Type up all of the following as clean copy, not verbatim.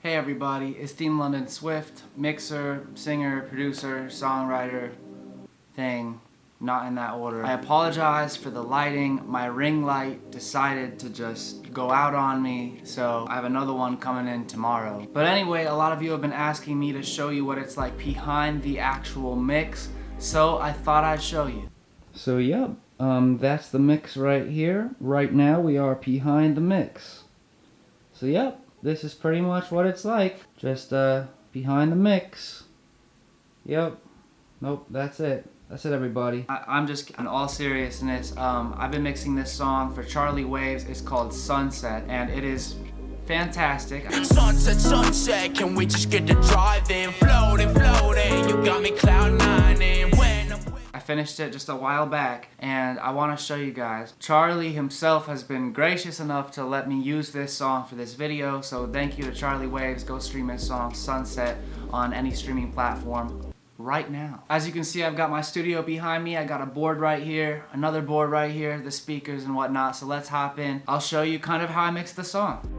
Hey everybody, it's Team London Swift, mixer, singer, producer, songwriter, thing, not in that order. I apologize for the lighting. My ring light decided to just go out on me, so I have another one coming in tomorrow. But anyway, a lot of you have been asking me to show you what it's like behind the actual mix, so I thought I'd show you. So yep, that's the mix right here. Right now we are behind the mix. So yep. This is pretty much what it's like. Just behind the mix. Yep. Nope, that's it. That's it, everybody. I'm just, in all seriousness, I've been mixing this song for Charlie Waves. It's called Sunset, and it is fantastic. Sunset, sunset, can we just get the drive in? Floating, floating, you got me cloud nining. I finished it just a while back, and I want to show you guys. Charlie himself has been gracious enough to let me use this song for this video, so thank you to Charlie Waves. Go stream his song Sunset on any streaming platform right now. As you can see, I've got my studio behind me. I got a board right here, another board right here, the speakers and whatnot, so let's hop in. I'll show you kind of how I mix the song.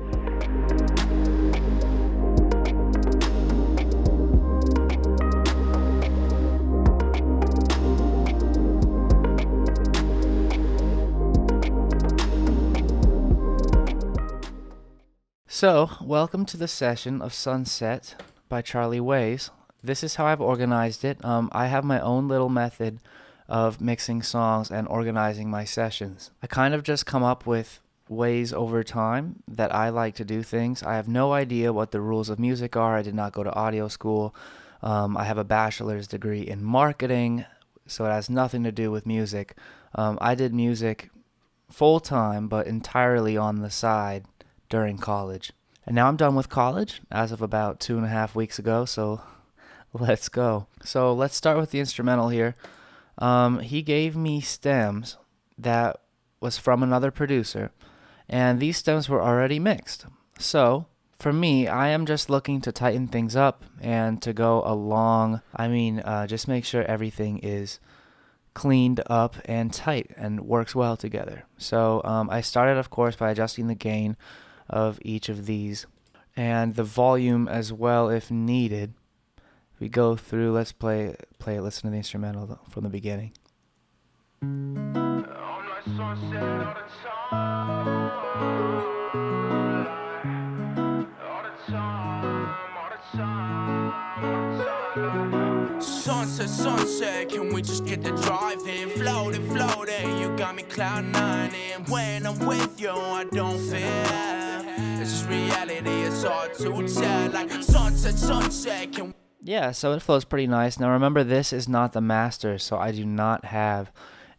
So, welcome to the session of Sunset by Charlie Waves. This is how I've organized it. I have my own little method of mixing songs and organizing my sessions. I kind of just come up with ways over time that I like to do things. I have no idea what the rules of music are. I did not go to audio school. I have a bachelor's degree in marketing, so it has nothing to do with music. I did music full-time, but entirely on the side during college. And now I'm done with college as of about 2.5 weeks ago, so let's go. So let's start with the instrumental here. He gave me stems that was from another producer, and these stems were already mixed. So for me, I am just looking to tighten things up and to go along. Just make sure everything is cleaned up and tight and works well together. So I started, of course, by adjusting the gain of each of these and the volume as well if needed. If we go through, let's play it, listen to the instrumental from the beginning. Sunset, sunset, can we just get the drive in? Floating, floating, you got me cloud nining. When I'm with you, I don't feel. It's just reality, it's hard to tell. Like sunset, sunset, can we... Yeah, so it flows pretty nice. Now remember, this is not the master, so I do not have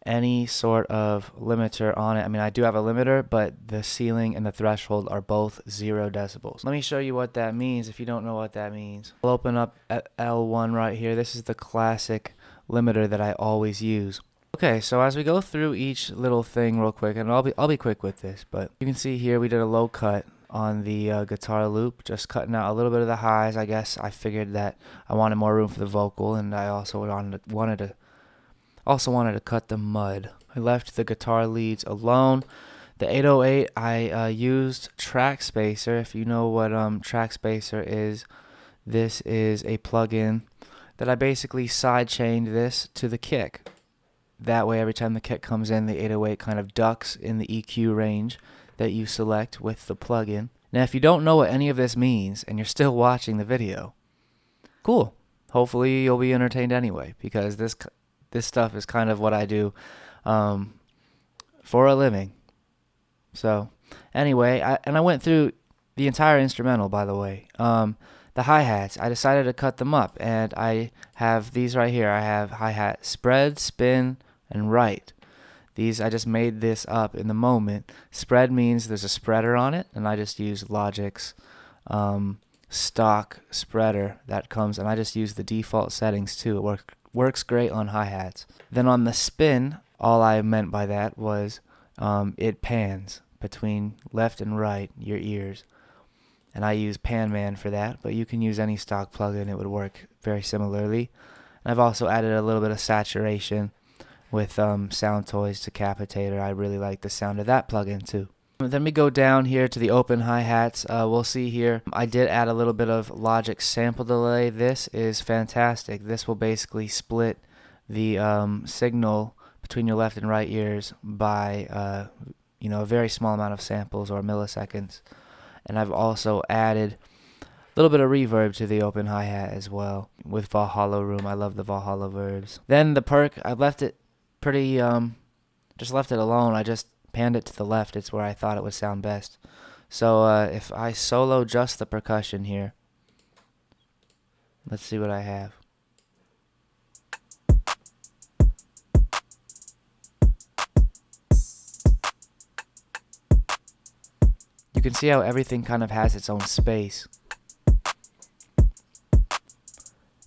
any sort of limiter on it. I mean, I do have a limiter, but the ceiling and the threshold are both 0 decibels. Let me show you what that means if you don't know what that means. I'll open up at L1 right here. This is the classic limiter that I always use. Okay, so as we go through each little thing real quick, and I'll be quick with this, but you can see here we did a low cut on the guitar loop, just cutting out a little bit of the highs. I guess I figured that I wanted more room for the vocal, and I also wanted to cut the mud. I left the guitar leads alone. The 808, I used track spacer. If you know what track spacer is, this is a plugin that I basically sidechained this to the kick. That way, every time the kick comes in, the 808 kind of ducks in the EQ range that you select with the plugin. Now, if you don't know what any of this means and you're still watching the video, cool. Hopefully, you'll be entertained anyway, because this stuff is kind of what I do for a living. So, anyway, I went through the entire instrumental, by the way. The hi-hats, I decided to cut them up, and I have these right here. I have hi-hat spread, spin, and right. These, I just made this up in the moment. Spread means there's a spreader on it, and I just use Logic's stock spreader that comes, and I just use the default settings too. It works great on hi-hats. Then on the spin, all I meant by that was it pans between left and right, your ears. And I use Pan Man for that, but you can use any stock plugin. It would work very similarly. And I've also added a little bit of saturation with Sound Toys Decapitator. I really like the sound of that plugin too. Then we go down here to the open hi-hats. We'll see here, I did add a little bit of Logic sample delay. This is fantastic. This will basically split the signal between your left and right ears by a very small amount of samples or milliseconds. And I've also added a little bit of reverb to the open hi-hat as well with Valhalla Room. I love the Valhalla verbs. Then the perk, I've left it pretty, just left it alone. I just panned it to the left. It's where I thought it would sound best. So if I solo just the percussion here, let's see what I have. You can see how everything kind of has its own space.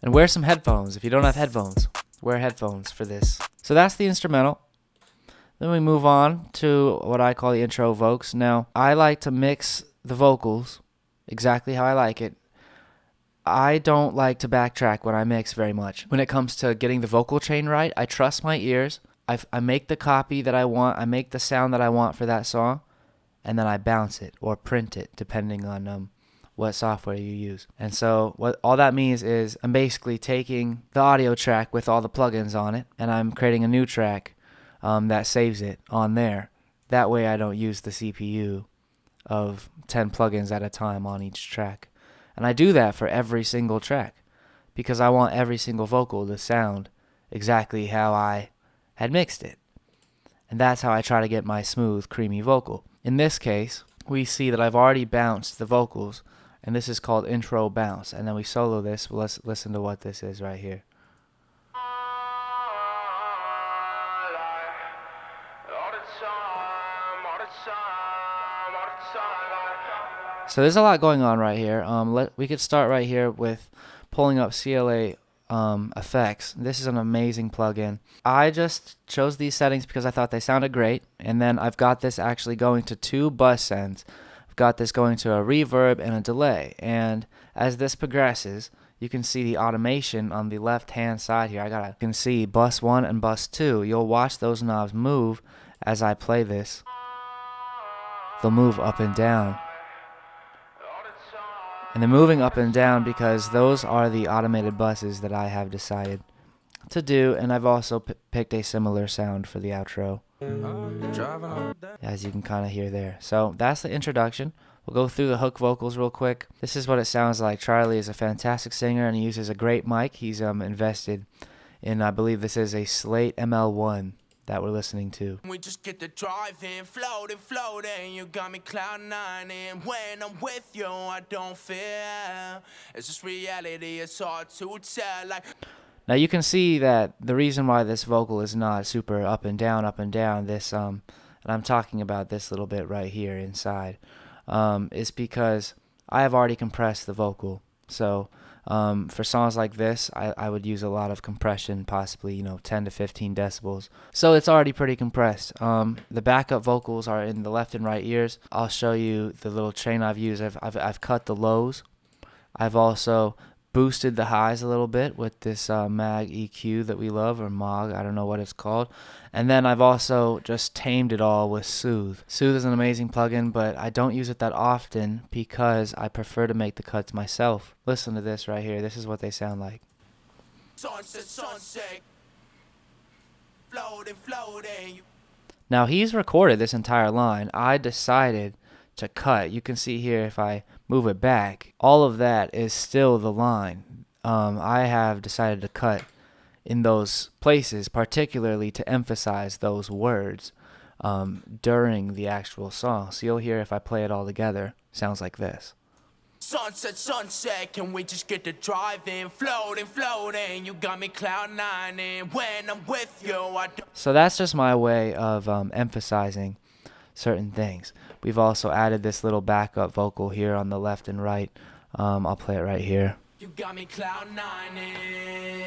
And wear some headphones. If you don't have headphones, wear headphones for this. So that's the instrumental. Then we move on to what I call the intro vocals. Now, I like to mix the vocals exactly how I like it. I don't like to backtrack when I mix very much. When it comes to getting the vocal chain right, I trust my ears. I make the copy that I want. I make the sound that I want for that song. And then I bounce it or print it depending on what software you use. And so what all that means is I'm basically taking the audio track with all the plugins on it, and I'm creating a new track that saves it on there. That way I don't use the CPU of 10 plugins at a time on each track. And I do that for every single track because I want every single vocal to sound exactly how I had mixed it. And that's how I try to get my smooth, creamy vocal. In this case, we see that I've already bounced the vocals, and this is called intro bounce. And then we solo this. Well, let's listen to what this is right here. So there's a lot going on right here. We could start right here with pulling up CLA effects. This is an amazing plugin. I just chose these settings because I thought they sounded great, and then I've got this actually going to 2 bus ends. I've got this going to a reverb and a delay, and as this progresses, you can see the automation on the left hand side here. You can see bus 1 and bus 2. You'll watch those knobs move as I play this. They'll move up and down. And they're moving up and down because those are the automated buses that I have decided to do, and I've also picked a similar sound for the outro, as you can kind of hear there. So that's the introduction. We'll go through the hook vocals real quick. This is what it sounds like. Charlie is a fantastic singer, and he uses a great mic. He's invested in, I believe this is a Slate ML1 that we're listening to. We just get to driving, floating, you got me cloud nining. When I'm with you, I don't fear. It's just reality, it's hard to tell. Now you can see that the reason why this vocal is not super up and down, this and I'm talking about this little bit right here inside, is because I have already compressed the vocal. So for songs like this, I would use a lot of compression, possibly 10 to 15 decibels. So it's already pretty compressed. The backup vocals are in the left and right ears. I'll show you the little chain I've used. I've cut the lows. I've also boosted the highs a little bit with this Mag EQ that we love, or Mog, I don't know what it's called. And then I've also just tamed it all with Soothe. Soothe is an amazing plugin, but I don't use it that often because I prefer to make the cuts myself. Listen to this right here. This is what they sound like. Sunset, floating. Now he's recorded this entire line. I decided to cut. You can see here if I move it back, all of that is still the line. I have decided to cut in those places, particularly to emphasize those words during the actual song. So you'll hear if I play it all together, sounds like this. Sunset, can we just get to driving, floating, you got me cloud nining. When I'm with you, I don't. So that's just my way of emphasizing certain things. We've also added this little backup vocal here on the left and right. I'll play it right here. You got me cloud nining.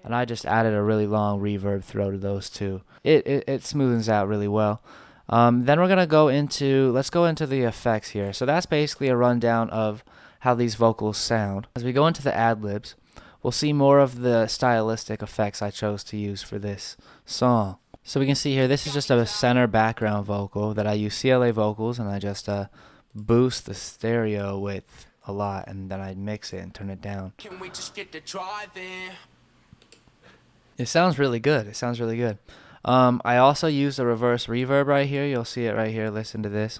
And I just added a really long reverb throw to those two. It smoothens out really well. Then we're gonna go into the effects here. So that's basically a rundown of how these vocals sound. As we go into the ad-libs, we'll see more of the stylistic effects I chose to use for this song. So we can see here, this is just a center background vocal that I use CLA vocals, and I just boost the stereo width a lot, and then I mix it and turn it down. Can we just get the drive in? It sounds really good. It sounds really good. I also use the reverse reverb right here. You'll see it right here. Listen to this.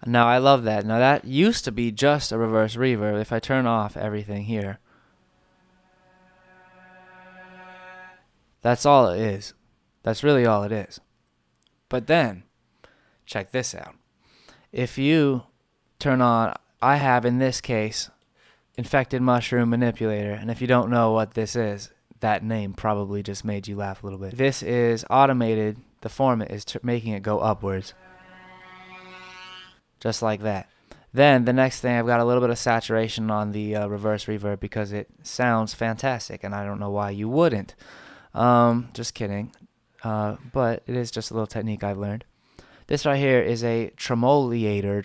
Now I love that. Now that used to be just a reverse reverb. If I turn off everything here, that's all it is. That's really all it is. But then, check this out. If you turn on, I have in this case, Infected Mushroom Manipulator, and if you don't know what this is, that name probably just made you laugh a little bit. This is automated. The format is making it go upwards. Just like that. Then the next thing, I've got a little bit of saturation on the reverse reverb because it sounds fantastic, and I don't know why you wouldn't. Just kidding. But it is just a little technique I've learned. This right here is a tremolator.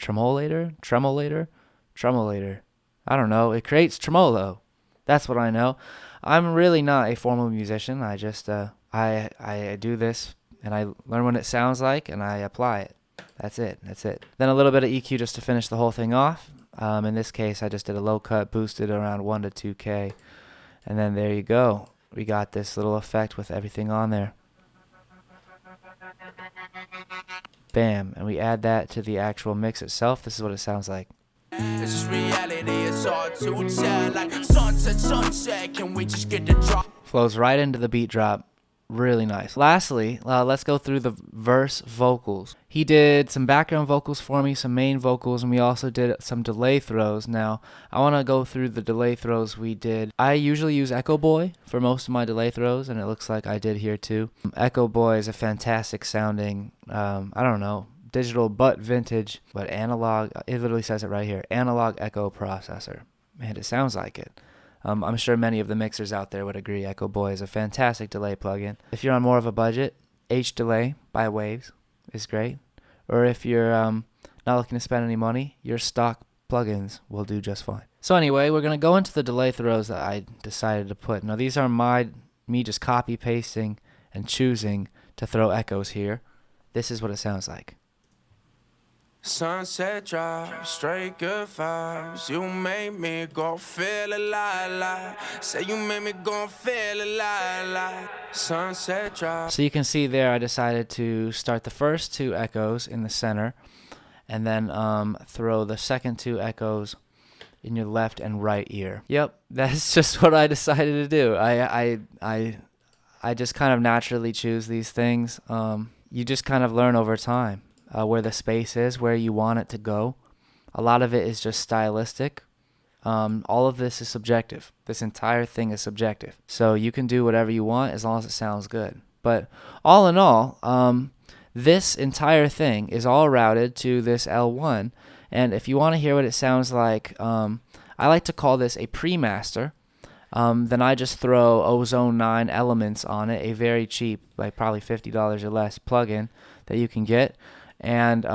I don't know. It creates tremolo. That's what I know. I'm really not a formal musician. I just I do this and I learn what it sounds like and I apply it. That's it. Then a little bit of EQ just to finish the whole thing off. In this case, I just did a low cut, boosted around 1 to 2K, and then there you go. We got this little effect with everything on there. Bam, and we add that to the actual mix itself. This is what it sounds like. It's just reality, it's hard to tell. Like sunset, can we just get the drop? Flows right into the beat drop. Really nice. Lastly, let's go through the verse vocals. He did some background vocals for me, some main vocals, and we also did some delay throws. Now, I want to go through the delay throws we did. I usually use Echo Boy for most of my delay throws, and it looks like I did here too. Echo Boy is a fantastic sounding, I don't know, digital but vintage, but analog. It literally says it right here, analog echo processor. Man, it sounds like it. I'm sure many of the mixers out there would agree Echo Boy is a fantastic delay plugin. If you're on more of a budget, H-Delay by Waves is great. Or if you're not looking to spend any money, your stock plugins will do just fine. So anyway, we're going to go into the delay throws that I decided to put. Now these are me just copy pasting and choosing to throw echoes here. This is what it sounds like. Sunset drive, straight good vibes. You made me go feel alive. Say you made me go feel alive. Sunset drive. So you can see there I decided to start the first 2 echoes in the center and then throw the second 2 echoes in your left and right ear. Yep, that's just what I decided to do. I just kind of naturally choose these things. You just kind of learn over time. Where the space is, where you want it to go. A lot of it is just stylistic. All of this is subjective. This entire thing is subjective. So you can do whatever you want as long as it sounds good. But all in all, this entire thing is all routed to this L1. And if you want to hear what it sounds like, I like to call this a pre-master. Then I just throw Ozone 9 elements on it, a very cheap, like probably $50 or less plugin that you can get. And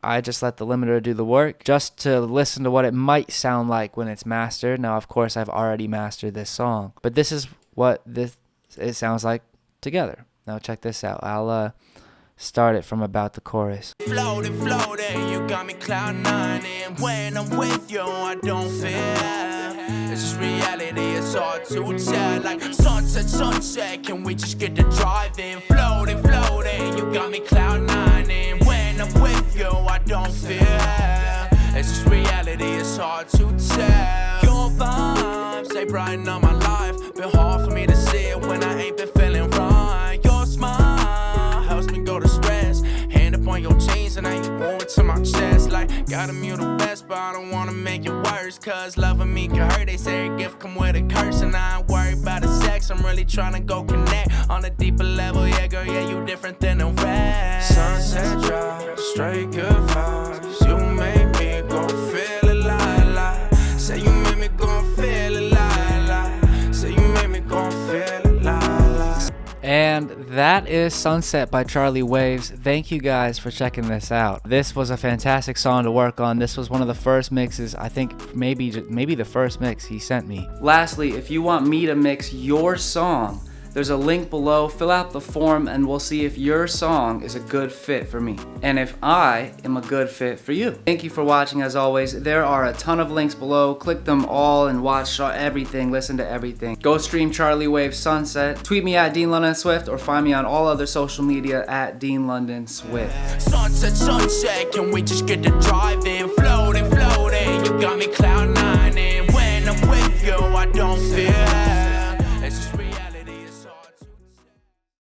I just let the limiter do the work just to listen to what it might sound like when it's mastered. Now, of course, I've already mastered this song, but this is what it sounds like together. Now, check this out. I'll start it from about the chorus. Floating, you got me cloud 9, and when I'm with you, I don't feel. It's just reality, it's hard to tell. Like sunset, can we just get the drive in? Floating, you got me cloud 9, and when I'm with you, I don't feel. It's just reality, it's hard to tell. Your vibes, they brighten up my life. Been hard for me to see it when I ain't been feeling right. Your smile helps me go to stress. Hand up on your jeans and I ain't move it to my chest. Like, gotta mute the best, but I don't wanna make it worse. Cause loving me can hurt, they say a gift come with a curse. And I ain't worried about the sex, I'm really trying to go connect on a deeper level. Yeah, girl, yeah, you different than the rest. Sunset drive, straight good vibes. You made me go feel alive. Say you made me go feel alive. Say you made me go feel alive. And that that is Sunset by Charlie Waves. Thank you guys for checking this out. This was a fantastic song to work on. This was one of the first mixes, I think maybe the first mix he sent me. Lastly, if you want me to mix your song, there's a link below. Fill out the form and we'll see if your song is a good fit for me and if I am a good fit for you. Thank you for watching. As always, there are a ton of links below. Click them all and watch everything, listen to everything. Go stream Charlie Waves Sunset. Tweet me at Dean London Swift or find me on all other social media at Dean London Swift. Sunset, sunset, can we just get to driving? Floating, floating, you got me cloud 9.